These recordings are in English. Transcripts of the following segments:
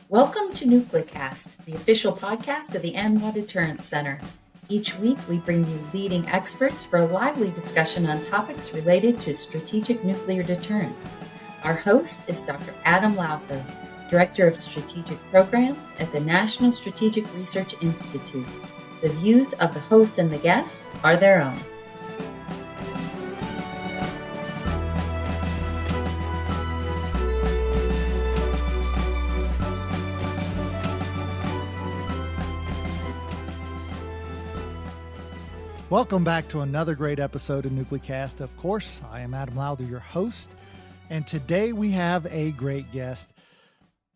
Welcome to NuclearCast, the official podcast of the Anwar Deterrence Center. Each week, we bring you leading experts for a lively discussion on topics related to strategic nuclear deterrence. Our host is Dr. Adam Lawfare, Director of Strategic Programs at the National Strategic Research Institute. The views of the hosts and the guests are their own. Welcome back to another great episode of NuclearCast. Of course, I am Adam Lawfare, your host, and today we have a great guest.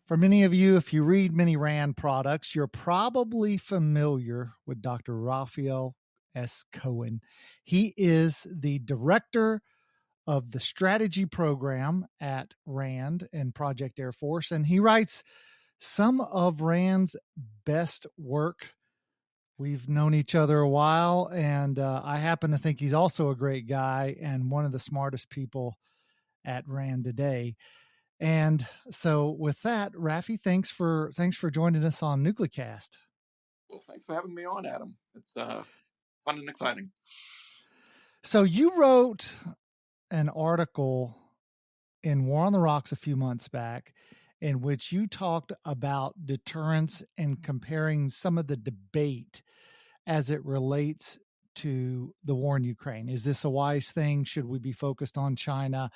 For many of you, if you read many RAND products, you're probably familiar with Dr. Raphael S. Cohen. He is the director of the strategy program at RAND and Project Air Force, and he writes some of RAND's best work. We've known each other a while, and I happen to think he's also a great guy and one of the smartest people at RAND today. And so with that, Rafi, thanks for joining us on NuclearCast. Well, thanks for having me on, Adam. It's fun and exciting. So you wrote an article in War on the Rocks a few months back in which you talked about deterrence and comparing some of the debate as it relates to the war in Ukraine. Is this a wise thing? Should we be focused on China?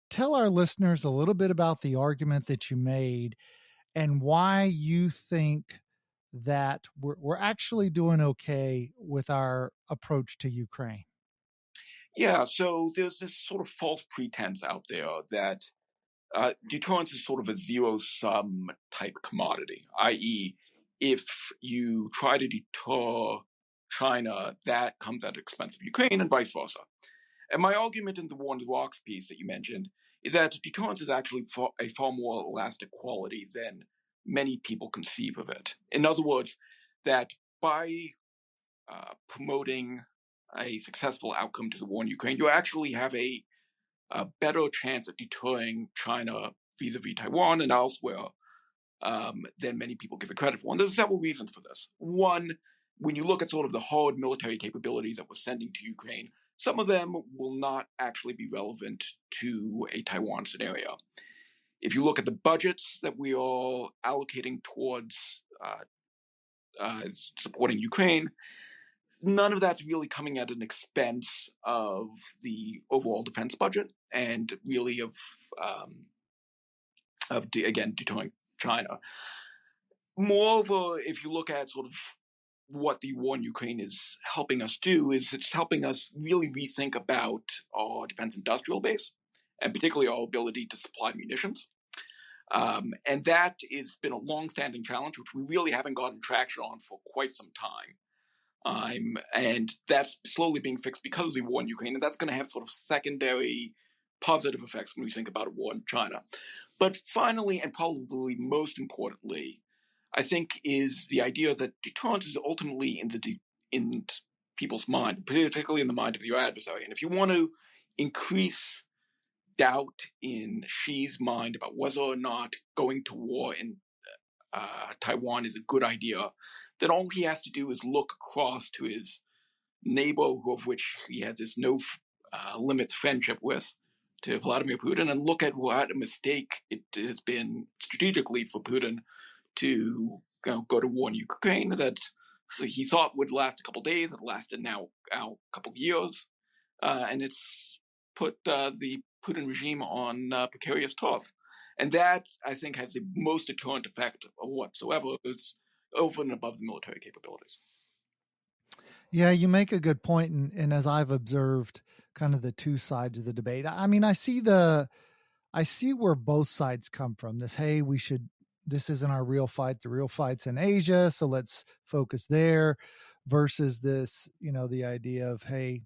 Tell our listeners a little bit about the argument that you made and why you think that we're actually doing okay with our approach to Ukraine. Yeah, so there's this sort of false pretense out there that deterrence is sort of a zero-sum type commodity, i.e., if you try to deter China, that comes at the expense of Ukraine and vice versa. And my argument in the War on the Rocks piece that you mentioned is that deterrence is actually a far more elastic quality than many people conceive of it. In other words, that by promoting a successful outcome to the war in Ukraine, you actually have a better chance at deterring China vis-a-vis Taiwan and elsewhere than many people give it credit for. And there's several reasons for this. One, when you look at sort of the hard military capabilities that we're sending to Ukraine, some of them will not actually be relevant to a Taiwan scenario. If you look at the budgets that we are allocating towards supporting Ukraine, none of that's really coming at an expense of the overall defense budget and really of deterring China. Moreover, if you look at sort of what the war in Ukraine is helping us do, is it's helping us really rethink about our defense industrial base, and particularly our ability to supply munitions. And that has been a long-standing challenge, which we really haven't gotten traction on for quite some time. And that's slowly being fixed because of the war in Ukraine, and that's going to have sort of secondary positive effects when we think about a war in China. But finally, and probably most importantly, I think is the idea that deterrence is ultimately in people's mind, particularly in the mind of your adversary. And if you want to increase doubt in Xi's mind about whether or not going to war in Taiwan is a good idea, then all he has to do is look across to his neighbor, of which he has this no limits friendship with, to Vladimir Putin, and look at what a mistake it has been strategically for Putin to go to war in Ukraine that he thought would last a couple of days. It lasted now a couple of years, and it's put the Putin regime on precarious turf. And that, I think, has the most deterrent effect whatsoever. It's over and above the military capabilities. Yeah, you make a good point, and as I've observed kind of the two sides of the debate, I mean, I see where both sides come from. This isn't our real fight. The real fight's in Asia, so let's focus there, versus this, the idea of, hey,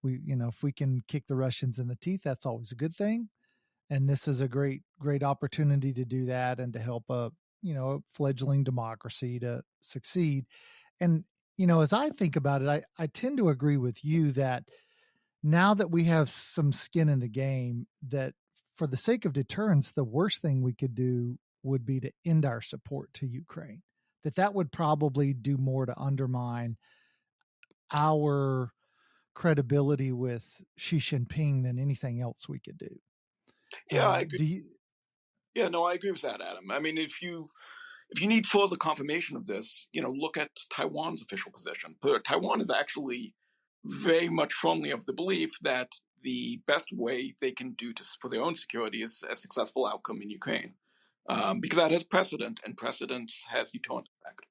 if we can kick the Russians in the teeth, that's always a good thing. And this is a great opportunity to do that and to help a fledgling democracy to succeed. And, as I think about it, I tend to agree with you that now that we have some skin in the game, that for the sake of deterrence, the worst thing we could do would be to end our support to Ukraine. That would probably do more to undermine our credibility with Xi Jinping than anything else we could do. Yeah, I agree. I agree with that, Adam. I mean, if you need further confirmation of this, look at Taiwan's official position. Taiwan is actually very much firmly of the belief that the best way they can do for their own security is a successful outcome in Ukraine, because that has precedent, and precedent has deterrent effect.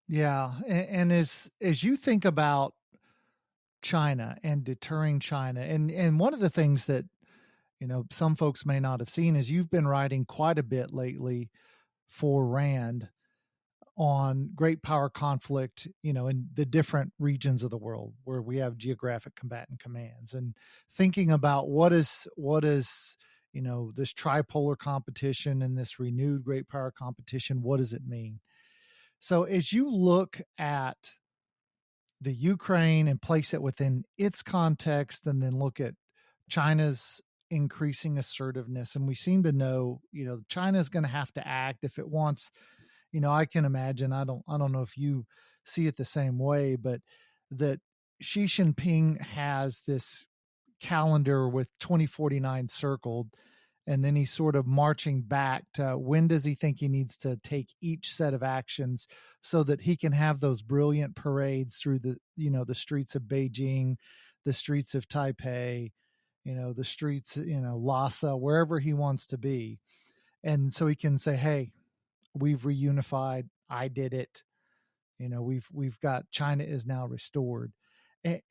Yeah, and as you think about China and deterring China, and one of the things that some folks may not have seen is you've been writing quite a bit lately for Rand on great power conflict, in the different regions of the world where we have geographic combatant commands, and thinking about what is this tripolar competition and this renewed great power competition, what does it mean? So as you look at the Ukraine and place it within its context, and then look at China's increasing assertiveness, and we seem to know, China is going to have to act if it wants. I can imagine. I don't know if you see it the same way, but that Xi Jinping has this calendar with 2049 circled, and then he's sort of marching back to when does he think he needs to take each set of actions so that he can have those brilliant parades through the streets of Beijing, the streets of Taipei, the streets, Lhasa, wherever he wants to be. And so he can say, hey, we've reunified. I did it. We've got China is now restored.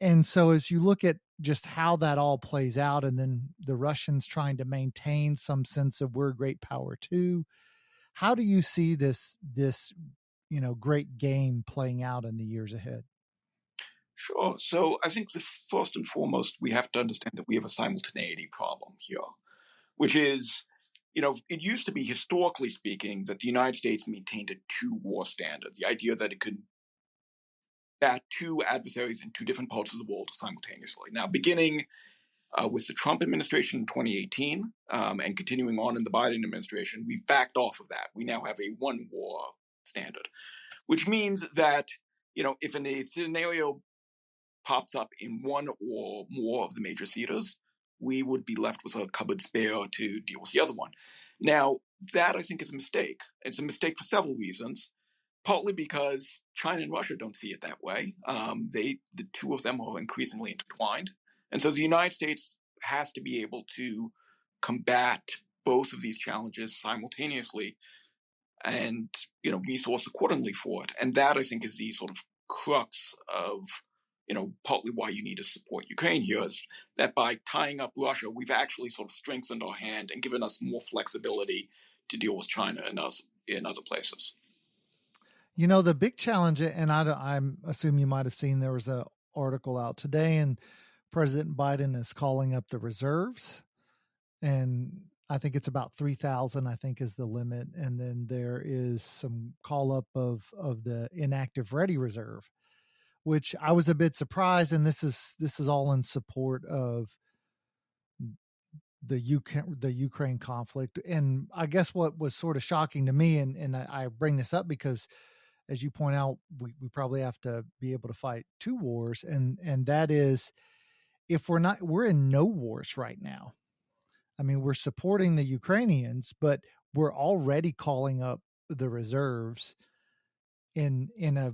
And so as you look at just how that all plays out, and then the Russians trying to maintain some sense of we're a great power too, how do you see this great game playing out in the years ahead? Sure. So I think first and foremost, we have to understand that we have a simultaneity problem here, which is, it used to be, historically speaking, that the United States maintained a two-war standard, the idea that it could bat two adversaries in two different parts of the world simultaneously. Now, beginning with the Trump administration in 2018 and continuing on in the Biden administration, we've backed off of that. We now have a one-war standard, which means that, if a scenario pops up in one or more of the major theaters, we would be left with a cupboard spare to deal with the other one. Now, that I think is a mistake. It's a mistake for several reasons. Partly because China and Russia don't see it that way. The two of them are increasingly intertwined. And so the United States has to be able to combat both of these challenges simultaneously and, resource accordingly for it. And that, I think, is the sort of crux of, partly why you need to support Ukraine here, is that by tying up Russia, we've actually sort of strengthened our hand and given us more flexibility to deal with China and us in other places. The big challenge, and I assume you might have seen there was an article out today, and President Biden is calling up the reserves, and I think it's about 3,000, I think, is the limit. And then there is some call up of the inactive ready reserve, which I was a bit surprised. And this is all in support of the Ukraine conflict. And I guess what was sort of shocking to me, and I bring this up because, as you point out, we probably have to be able to fight two wars. And that is, if we're in no wars right now. I mean, we're supporting the Ukrainians, but we're already calling up the reserves in a,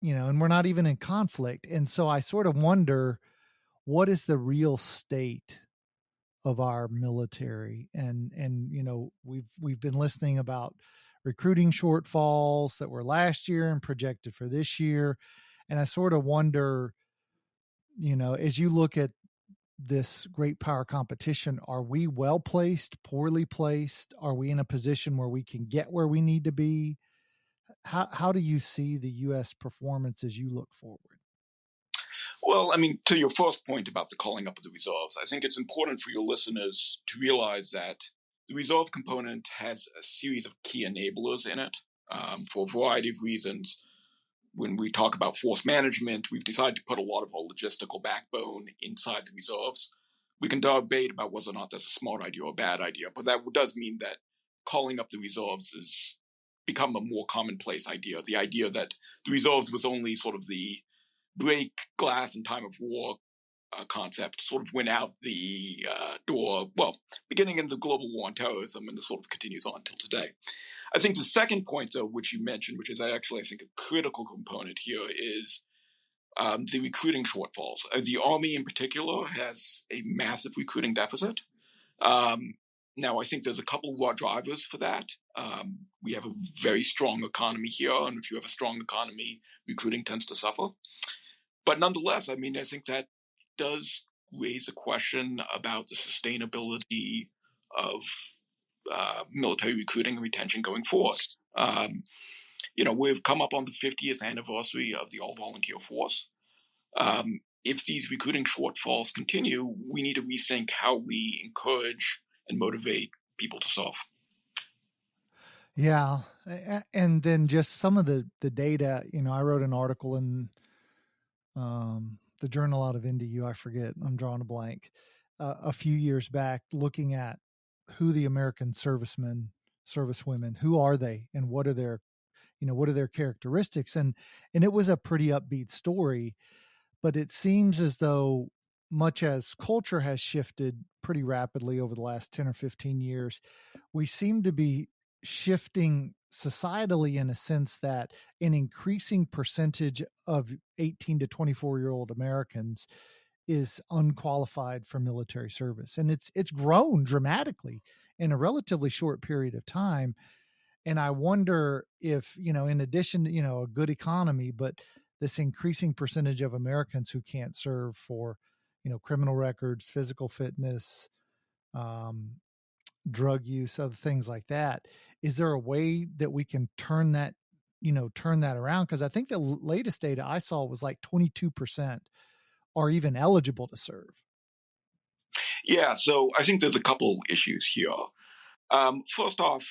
and we're not even in conflict. And so I sort of wonder, what is the real state of our military? And we've been listening about recruiting shortfalls that were last year and projected for this year. And I sort of wonder, as you look at this great power competition, are we well placed, poorly placed? Are we in a position where we can get where we need to be? How do you see the U.S. performance as you look forward? Well, I mean, to your first point about the calling up of the reserves, I think it's important for your listeners to realize that the reserve component has a series of key enablers in it for a variety of reasons. When we talk about force management, we've decided to put a lot of our logistical backbone inside the reserves. We can debate about whether or not that's a smart idea or a bad idea, but that does mean that calling up the reserves has become a more commonplace idea. The idea that the reserves was only sort of the break glass in time of war concept sort of went out the door, well, beginning in the global war on terrorism, and it sort of continues on until today. I think the second point, though, which you mentioned, which is actually, I think, a critical component here, is the recruiting shortfalls. The Army, in particular, has a massive recruiting deficit. Now, I think there's a couple of drivers for that. We have a very strong economy here, and if you have a strong economy, recruiting tends to suffer. But nonetheless, I mean, I think that does raise a question about the sustainability of military recruiting and retention going forward. We've come up on the 50th anniversary of the all-volunteer force. If these recruiting shortfalls continue, we need to rethink how we encourage and motivate people to serve. Yeah. And then just some of the data, I wrote an article in the journal out of NDU, I forget, I'm drawing a blank, a few years back, looking at who the American servicemen, servicewomen, who are they and what are their characteristics? And it was a pretty upbeat story, but it seems as though much as culture has shifted pretty rapidly over the last 10 or 15 years, we seem to be shifting societally in a sense that an increasing percentage of 18 to 24-year-old Americans is unqualified for military service. And it's grown dramatically in a relatively short period of time. And I wonder if, in addition to, a good economy, but this increasing percentage of Americans who can't serve for, criminal records, physical fitness, drug use, other things like that. Is there a way that we can turn that around? Because I think the latest data I saw was like 22% are even eligible to serve. Yeah, so I think there's a couple issues here. First off,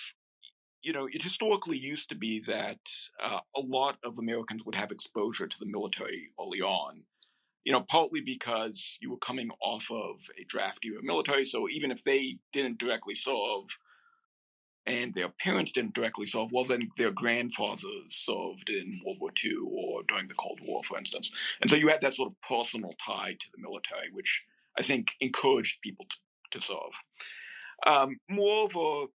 it historically used to be that a lot of Americans would have exposure to the military early on, partly because you were coming off of a draft era military. So even if they didn't directly serve and their parents didn't directly serve, well, then their grandfathers served in World War II or during the Cold War, for instance. And so you had that sort of personal tie to the military, which I think encouraged people to serve. Moreover,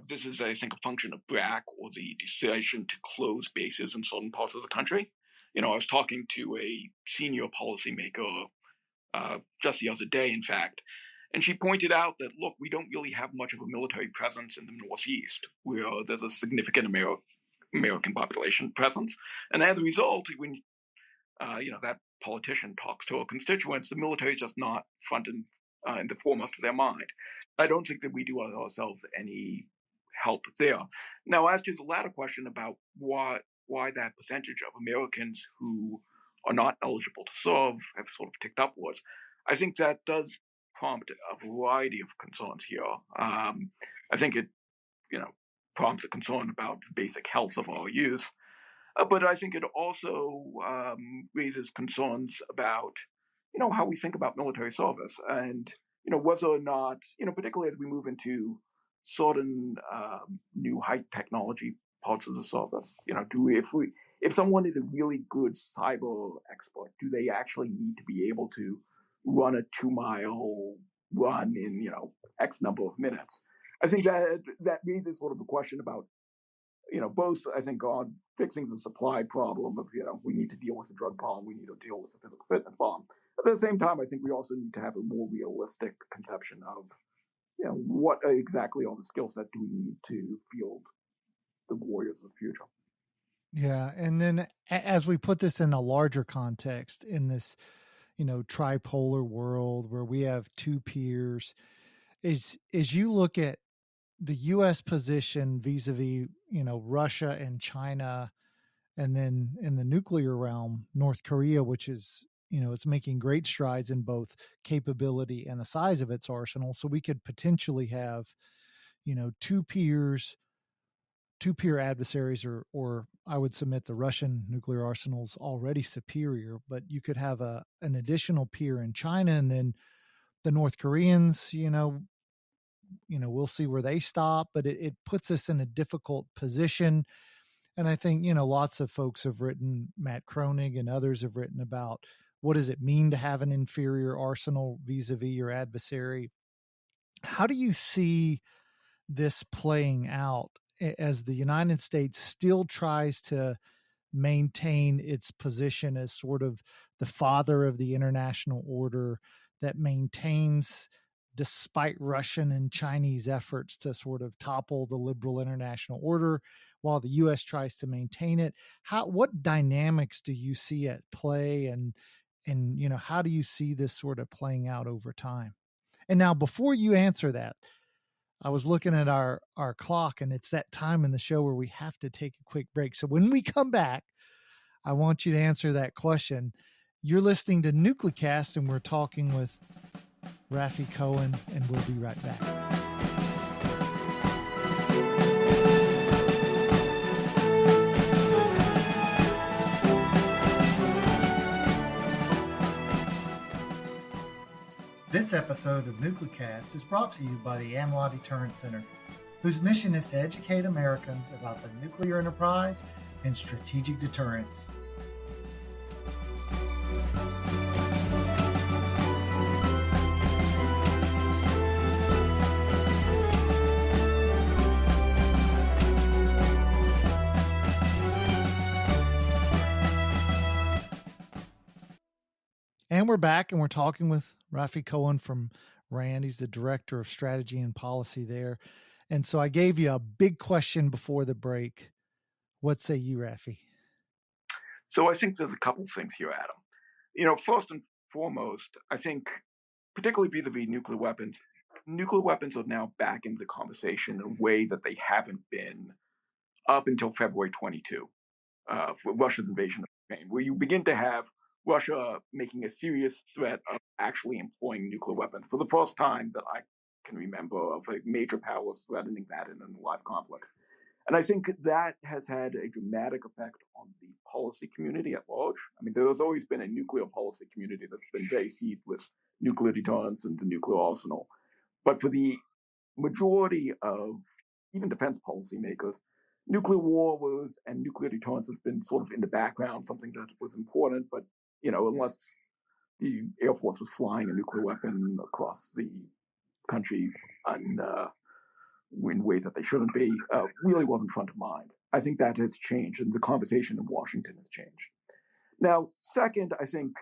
this is, I think, a function of BRAC, or the decision to close bases in certain parts of the country. I was talking to a senior policymaker just the other day, in fact, and she pointed out that, look, we don't really have much of a military presence in the Northeast, where there's a significant American population presence. And as a result, when that politician talks to her constituents, the military is just not front and in the foremost of their mind. I don't think that we do ourselves any help there. Now, as to the latter question about why that percentage of Americans who are not eligible to serve have sort of ticked upwards, I think that does prompt a variety of concerns here. I think it, prompts a concern about the basic health of our youth, but I think it also raises concerns about, how we think about military service, and whether or not, particularly as we move into certain new high technology parts of the service, if someone is a really good cyber expert, do they actually need to be able to run a 2-mile run in X number of minutes? I think that raises sort of a question about both, I think, on fixing the supply problem of, we need to deal with the drug problem, we need to deal with the physical fitness problem. At the same time, I think we also need to have a more realistic conception of, what exactly on the skill set do we need to field the warriors of the future. Yeah. And then as we put this in a larger context, in this, tripolar world where we have two peers, is you look at the U.S. position vis-a-vis, Russia and China, and then in the nuclear realm, North Korea, which is, it's making great strides in both capability and the size of its arsenal. So we could potentially have, two peer adversaries, or I would submit the Russian nuclear arsenal's already superior, but you could have an additional peer in China, and then the North Koreans, we'll see where they stop, but it puts us in a difficult position. And I think, lots of folks have written, Matt Kroenig and others have written about what does it mean to have an inferior arsenal vis-a-vis your adversary. How do you see this playing out as the United States still tries to maintain its position as sort of the father of the international order that maintains, despite Russian and Chinese efforts to sort of topple the liberal international order, while the U.S. tries to maintain it? What dynamics do you see at play, and how do you see this sort of playing out over time? And now, before you answer that, I was looking at our clock, and it's that time in the show where we have to take a quick break. So when we come back, I want you to answer that question. You're listening to Nuclecast, and we're talking with Rafi Cohen, and we'll be right back. This episode of Nuclecast is brought to you by the AMLA Deterrence Center, whose mission is to educate Americans about the nuclear enterprise and strategic deterrence. And we're back, and we're talking with Rafi Cohen from RAND. He's the Director of Strategy and Policy there. And so I gave you a big question before the break. What say you, Rafi? So I think there's a couple things here, Adam. First and foremost, I think, particularly vis-a-vis nuclear weapons are now back in the conversation in a way that they haven't been up until February 22, for Russia's invasion of Ukraine, where you begin to have Russia making a serious threat of actually employing nuclear weapons for the first time that I can remember of a major power threatening that in a live conflict. And I think that has had a dramatic effect on the policy community at large. I mean, there's always been a nuclear policy community that's been very seized with nuclear deterrence and the nuclear arsenal. But for the majority of even defense policymakers, nuclear war and nuclear deterrence has been sort of in the background, something that was important, but unless the Air Force was flying a nuclear weapon across the country in ways that they shouldn't be, really wasn't front of mind. I think that has changed, and the conversation in Washington has changed. Now, second, I think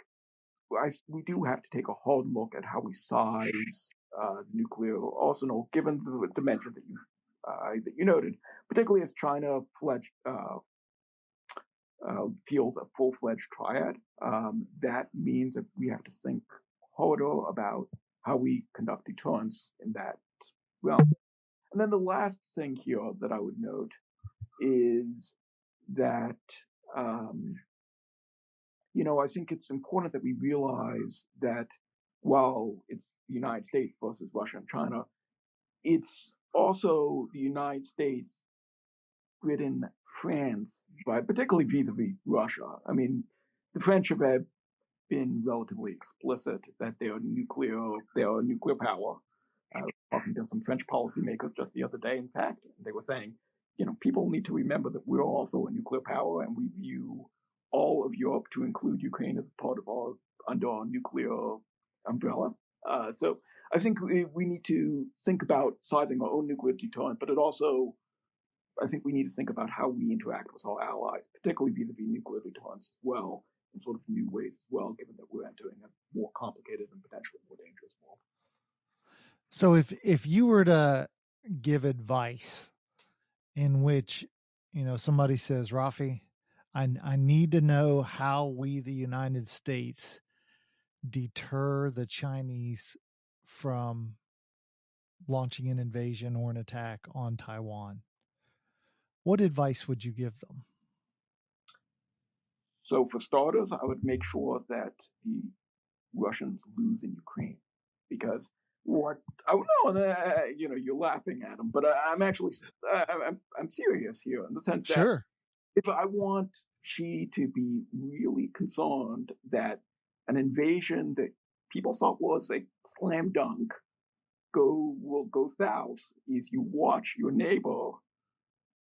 we do have to take a hard look at how we size the nuclear arsenal, given the dimension that you noted, particularly as China fields a full-fledged triad. That means that we have to think harder about how we conduct deterrence in that realm. And then the last thing here that I would note is that, I think it's important that we realize that while it's the United States versus Russia and China, it's also the United States, Britain, France, but particularly vis-a-vis Russia. I mean, the French have been relatively explicit that they are a nuclear power. Talking to some French policymakers just the other day, in fact, they were saying, people need to remember that we're also a nuclear power, and we view all of Europe, to include Ukraine, as part of under our nuclear umbrella. So I think we need to think about sizing our own nuclear deterrent, but I think we need to think about how we interact with our allies, particularly vis-a-vis nuclear deterrence as well, in sort of new ways as well, given that we're entering a more complicated and potentially more dangerous world. So if you were to give advice in which, somebody says, Rafi, I need to know how we, the United States, deter the Chinese from launching an invasion or an attack on Taiwan, what advice would you give them? So for starters, I would make sure that the Russians lose in Ukraine, because you're laughing at them, but I'm actually I'm serious here in the sense that Sure. If I want Xi to be really concerned that an invasion that people thought was a slam dunk will go south is you watch your neighbor,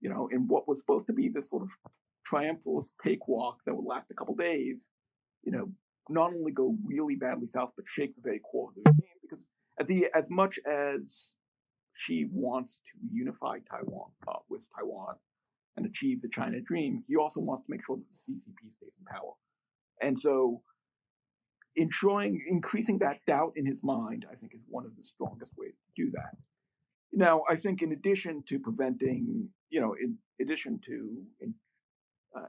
in what was supposed to be this sort of triumphal cakewalk that would last a couple days, not only go really badly south, but shake the very core of the regime. Because as much as Xi wants to unify Taiwan with Taiwan and achieve the China dream, he also wants to make sure that the CCP stays in power. And so increasing that doubt in his mind, I think, is one of the strongest ways to do that. Now, I think in addition to preventing, in addition to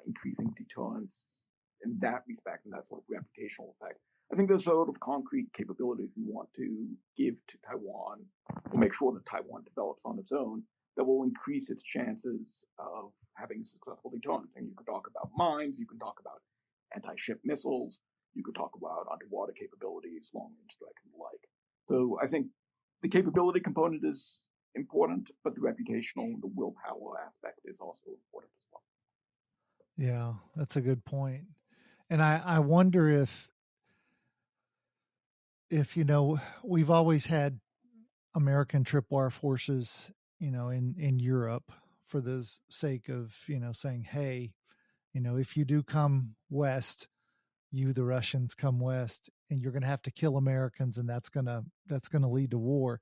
increasing deterrence in that respect and that sort of reputational effect, I think there's sort of concrete capabilities we want to give to Taiwan to make sure that Taiwan develops on its own that will increase its chances of having successful deterrence. And you could talk about mines, you can talk about anti-ship missiles, you could talk about underwater capabilities, long-range strike, and the like. So I think the capability component is important, but the reputational, the willpower aspect is also important as well. Yeah, that's a good point. And I wonder if we've always had American tripwire forces, in Europe for the sake of, saying, hey, if you do come west, the Russians come west, and you're going to have to kill Americans, and that's going to lead to war.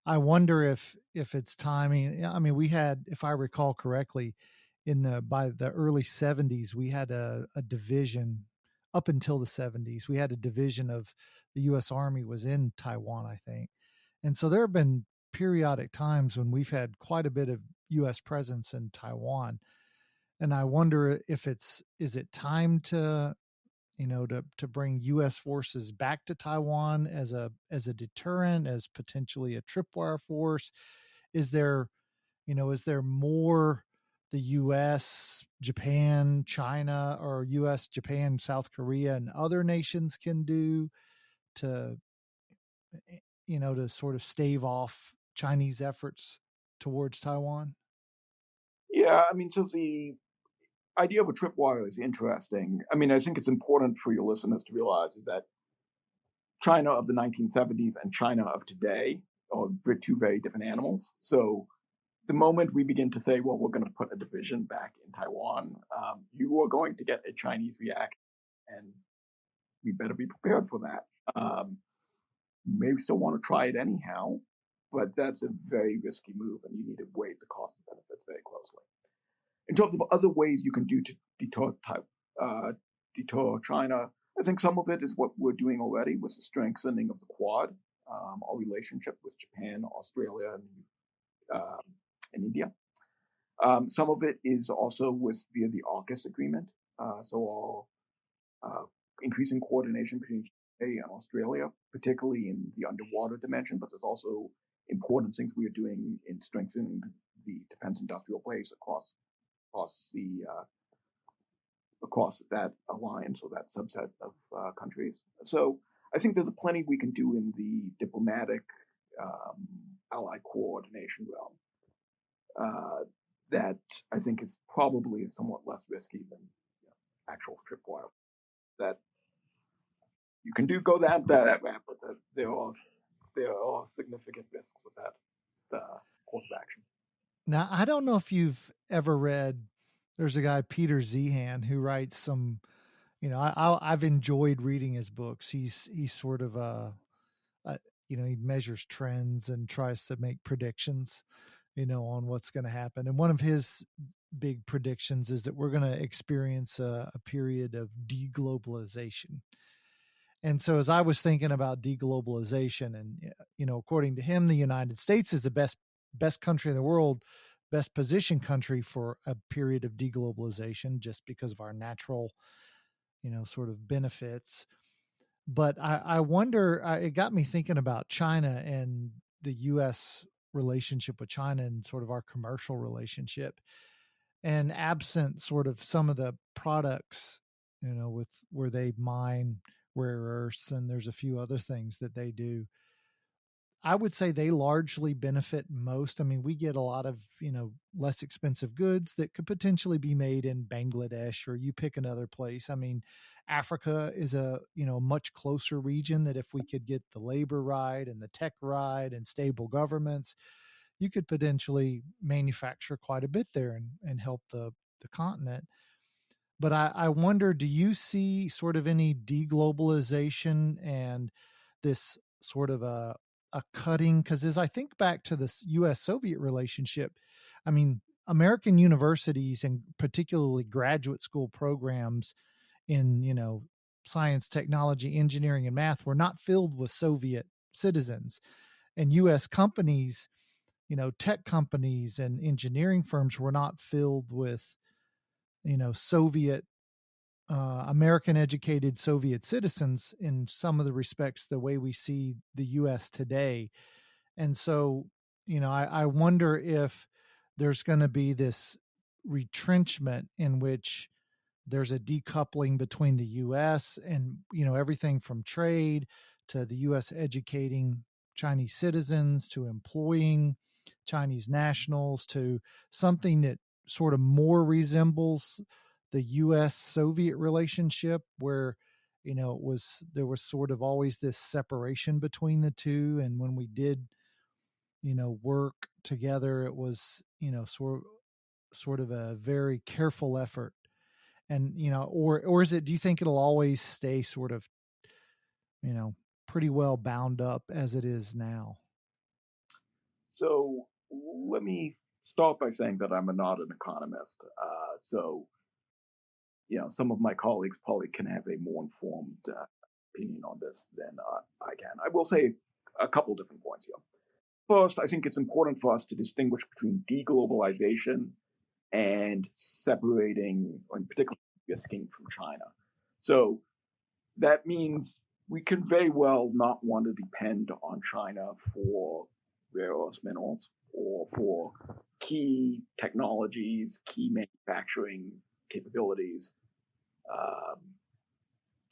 I wonder if it's timing. I mean, we had, if I recall correctly, by the early 70s, we had a division. Up until the 70s, we had a division of the U.S. Army was in Taiwan, I think. And so there have been periodic times when we've had quite a bit of U.S. presence in Taiwan. And I wonder if is it time to bring U.S. forces back to Taiwan as a deterrent, as potentially a tripwire force? Is there more the U.S., Japan, China, or U.S., Japan, South Korea, and other nations can do to to sort of stave off Chinese efforts towards Taiwan? Yeah, I mean, so the idea of a tripwire is interesting. I mean, I think it's important for your listeners to realize is that China of the 1970s and China of today are two very different animals. So the moment we begin to say, well, we're going to put a division back in Taiwan, you are going to get a Chinese reaction, and we better be prepared for that. Maybe still want to try it anyhow, but that's a very risky move, and you need to weigh the cost and benefits very closely. In terms of other ways you can do to deter China, I think some of it is what we're doing already with the strengthening of the Quad, our relationship with Japan, Australia, and India. Some of it is also via the AUKUS agreement, so our increasing coordination between Japan and Australia, particularly in the underwater dimension, but there's also important things we are doing in strengthening the defense industrial base across that alliance or that subset of countries. So I think there's plenty we can do in the diplomatic allied coordination realm that I think is probably somewhat less risky than actual tripwire. That you can go that route, but there are significant risks with that course of action. Now, I don't know if you've ever read. There's a guy, Peter Zehan, who writes some. I've enjoyed reading his books. He's sort of he measures trends and tries to make predictions, on what's going to happen. And one of his big predictions is that we're going to experience a period of deglobalization. And so as I was thinking about deglobalization, and, according to him, the United States is the best country in the world, best positioned country for a period of deglobalization, just because of our natural, sort of benefits. But I wonder, it got me thinking about China and the U.S. relationship with China and sort of our commercial relationship. And absent sort of some of the products, with where they mine rare earths, and there's a few other things that they do. I would say they largely benefit most. I mean, we get a lot of, less expensive goods that could potentially be made in Bangladesh, or you pick another place. I mean, Africa is a, much closer region that if we could get the labor right and the tech right and stable governments, you could potentially manufacture quite a bit there and help the continent. But I wonder, do you see sort of any deglobalization and this sort of a cutting? Because as I think back to this U.S. Soviet relationship, I mean, American universities and particularly graduate school programs in, science, technology, engineering, and math were not filled with Soviet citizens. And U.S. companies, tech companies and engineering firms were not filled with, Soviet American educated Soviet citizens in some of the respects, the way we see the US today. And so, I wonder if there's going to be this retrenchment in which there's a decoupling between the US and, everything from trade to the US educating Chinese citizens to employing Chinese nationals to something that sort of more resembles the US Soviet relationship, where, there was sort of always this separation between the two. And when we did, work together, it was, sort of a very careful effort. And, or is it, do you think it'll always stay sort of, pretty well bound up as it is now? So let me start by saying that I'm not an economist. So, some of my colleagues probably can have a more informed opinion on this than I can. I will say a couple different points here. First, I think it's important for us to distinguish between deglobalization and separating, or in particular, de-risking from China. So that means we can very well not want to depend on China for rare earth minerals or for key technologies, key manufacturing capabilities,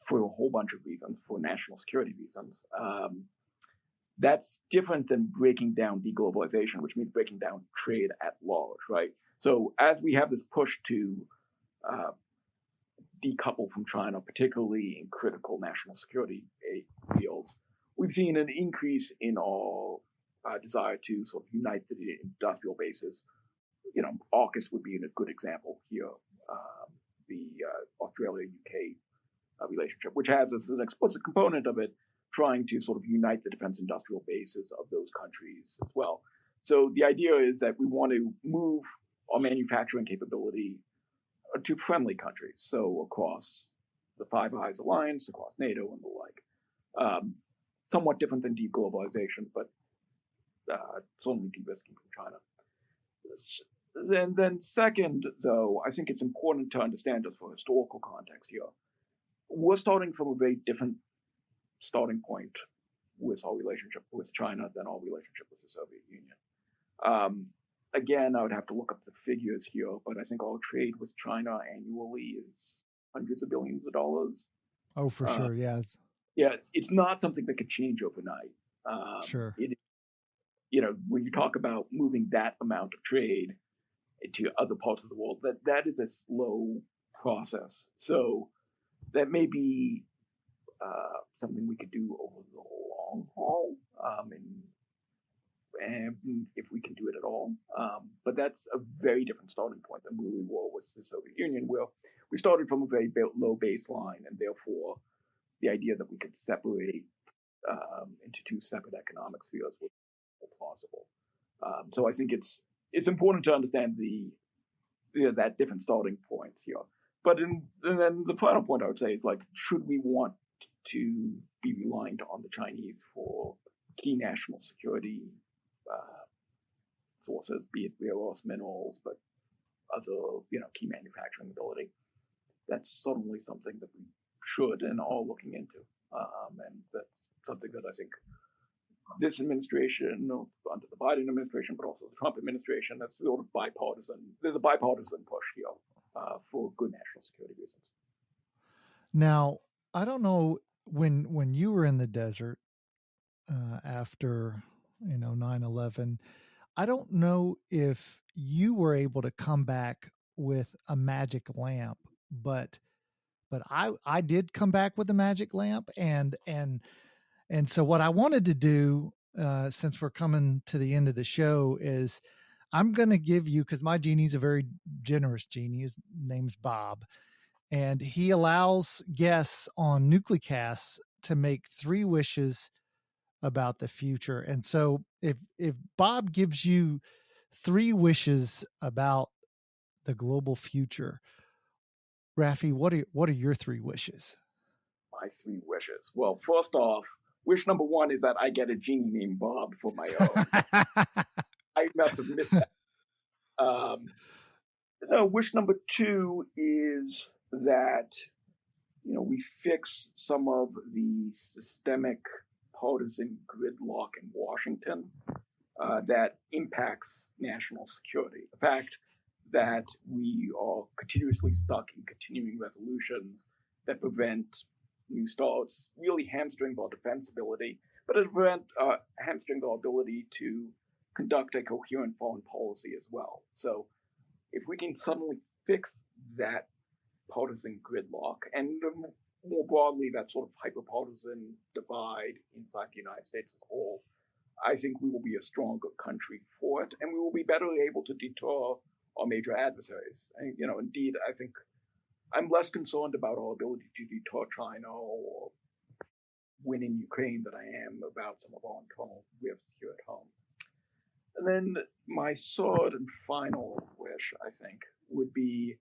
for a whole bunch of reasons, for national security reasons. That's different than breaking down deglobalization, which means breaking down trade at large, right? So as we have this push to decouple from China, particularly in critical national security fields, we've seen an increase in our desire to sort of unite the industrial bases. AUKUS would be a good example here, the Australia-UK relationship, which has as an explicit component of it trying to sort of unite the defense industrial bases of those countries as well. So the idea is that we want to move our manufacturing capability to friendly countries, so across the Five Eyes Alliance, across NATO and the like. Somewhat different than deglobalization, but certainly de-risking from China. Then second, though, I think it's important to understand just for historical context here, we're starting from a very different starting point with our relationship with China than our relationship with the Soviet Union. Again, I would have to look up the figures here, but I think our trade with China annually is hundreds of billions of dollars. Oh, for sure. Yeah. Yeah, it's not something that could change overnight. Sure. When you talk about moving that amount of trade to other parts of the world, that is a slow process. So that may be something we could do over the long haul, and if we can do it at all. But that's a very different starting point than where we were with the Soviet Union, where we started from a very low baseline, and therefore the idea that we could separate into two separate economic spheres was plausible. So I think it's important to understand that different starting points here. But and then the final point I would say is, like, should we want to be reliant on the Chinese for key national security sources, be it rare earth minerals, but other key manufacturing ability? That's certainly something that we should and are looking into, and that's something that I think this administration, under the Biden administration, but also the Trump administration, that's sort of bipartisan. There's a bipartisan push here for good national security reasons. Now, I don't know, when you were in the desert after 9/11. I don't know if you were able to come back with a magic lamp, but I did come back with a magic lamp, and so what I wanted to do, since we're coming to the end of the show, is I'm going to give you, because my genie's a very generous genie. His name's Bob, and he allows guests on Nuclecasts to make 3 wishes about the future. And so if Bob gives you 3 wishes about the global future, Rafi, what are your 3 wishes? My 3 wishes. Well, first off, wish number 1 is that I get a genie named Bob for my own. I must have missed that. Wish number 2 is that we fix some of the systemic partisan gridlock in Washington that impacts national security. The fact that we are continuously stuck in continuing resolutions that prevent new starts really hamstrings our defensibility, but it hamstrings our ability to conduct a coherent foreign policy as well. So if we can suddenly fix that partisan gridlock and more broadly that sort of hyperpartisan divide inside the United States as a whole, I think we will be a stronger country for it, and we will be better able to deter our major adversaries. And, indeed, I think I'm less concerned about our ability to deter China or win in Ukraine than I am about some of our internal rifts here at home. And then my third and final wish, I think, would be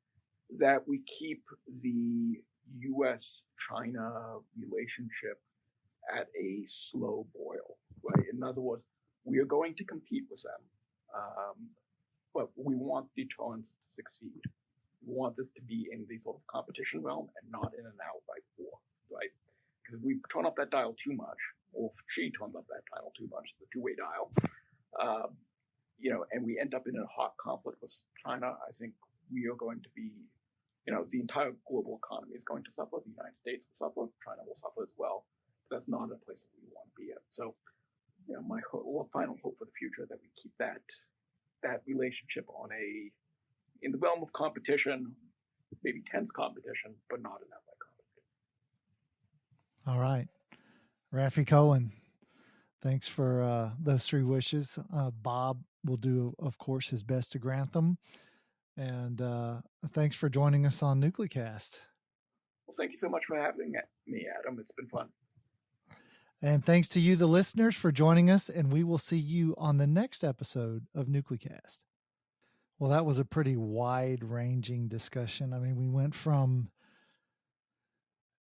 that we keep the U.S.-China relationship at a slow boil, right? In other words, we are going to compete with them, but we want deterrence to succeed. We want this to be in the sort of competition realm and not in an outright war, right? Because if we turn up that dial too much, or if Xi turns up that dial too much, the two-way dial, and we end up in a hot conflict with China, I think we are going to be, the entire global economy is going to suffer. The United States will suffer. China will suffer as well. But that's not a place that we want to be at. So, my final hope for the future that we keep that relationship in the realm of competition, maybe tense competition, but not in outright competition. All right. Rafi Cohen, thanks for those 3 wishes. Bob will do, of course, his best to grant them. And thanks for joining us on Nuclecast. Well, thank you so much for having me, Adam. It's been fun. And thanks to you, the listeners, for joining us. And we will see you on the next episode of Nuclecast. Well, that was a pretty wide-ranging discussion. I mean, we went from,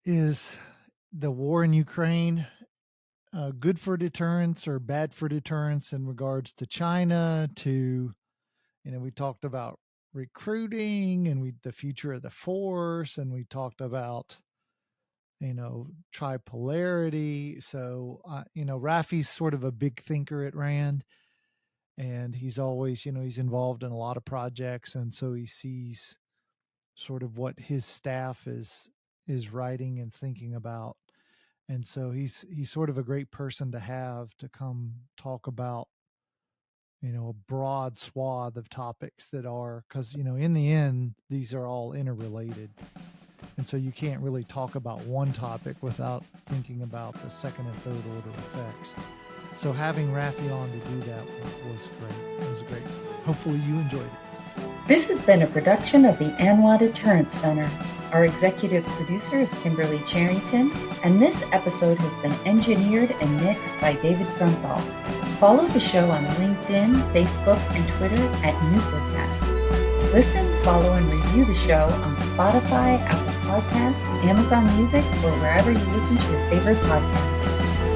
is the war in Ukraine good for deterrence or bad for deterrence in regards to China, to, we talked about recruiting and the future of the force, and we talked about, tripolarity. So, Rafi's sort of a big thinker at RAND, and he's always, he's involved in a lot of projects. And so he sees sort of what his staff is writing and thinking about. And so he's sort of a great person to have to come talk about, a broad swath of topics that are, because, in the end, these are all interrelated. And so you can't really talk about one topic without thinking about the second and third order effects. So having Rafi on to do that was great. It was great. Hopefully you enjoyed it. This has been a production of the ANWA Deterrence Center. Our executive producer is Kimberly Charrington, and this episode has been engineered and mixed by David Grunthal. Follow the show on LinkedIn, Facebook, and Twitter at Nuclecast. Listen, follow, and review the show on Spotify, Apple Podcasts, Amazon Music, or wherever you listen to your favorite podcasts.